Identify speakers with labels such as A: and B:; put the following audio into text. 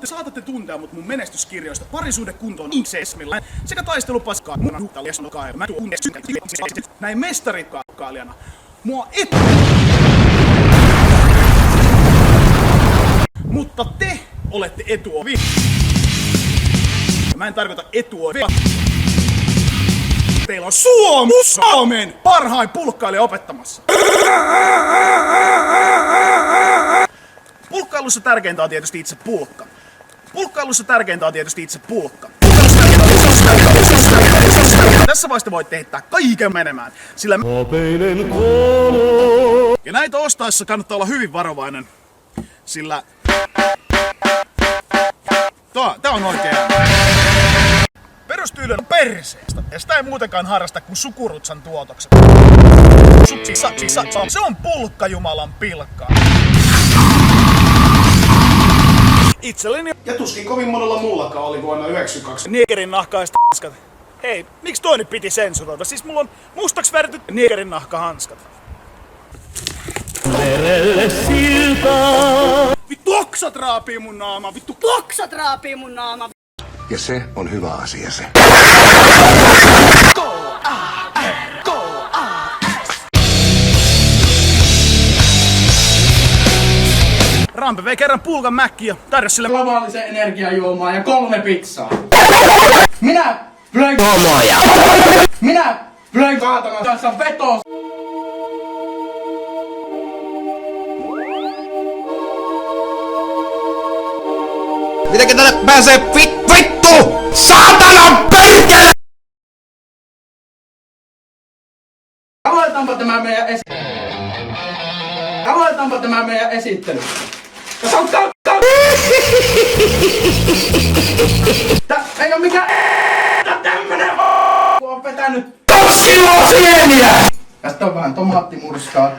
A: Te saatatte tuntea mut mun menestyskirjoista parisuhdekuntoon insesmilla sekä taistelupaskaa näin mestarikaalijana. Mua mutta te olette etuovi. Mä en tarkoita etuovi. Teillä on Suomen parhain pulkkailija opettamassa. Pulkkailussa tärkeintä on tietysti itse pulkka. Tässä vaiheessa voitte heittää kaiken menemään, sillä ja näitä ostaessa kannattaa olla hyvin varovainen, sillä tää on oikein. Perustyyli on perseestä, ja sitä ei muutenkaan harrasta kuin sukurutsan tuotokset. Se on pulkkajumalan pilkkaa. Itselleni ja tuskin kovin monella muullakaan oli vuonna 1992 niekerin nahkaiset hanskat. Hei, miksi toi nyt piti sensuroida? Siis mulla on mustaks värityt niekerin nahkahanskat. Verelle siltaa. Vittu oksat raapii mun naama, vittu oksat raapii mun naama.
B: Ja se on hyvä asia se.
A: Rampe vei kerran pulkan mäkkiin ja tarjosi sille
C: globaalisen energiajuomaa ja 3 pizzaa. Minä löin kaatanan kanssa vetoon.
B: Mitenkä tänne pääsee vittu? Saatana perkele!
C: Aloitaanpa tämä meidän esittely. Tässä on ei oo mikään tämmönen kun on vetänyt tossiloosieniä! Tästä on vähän tomaattimurskaa.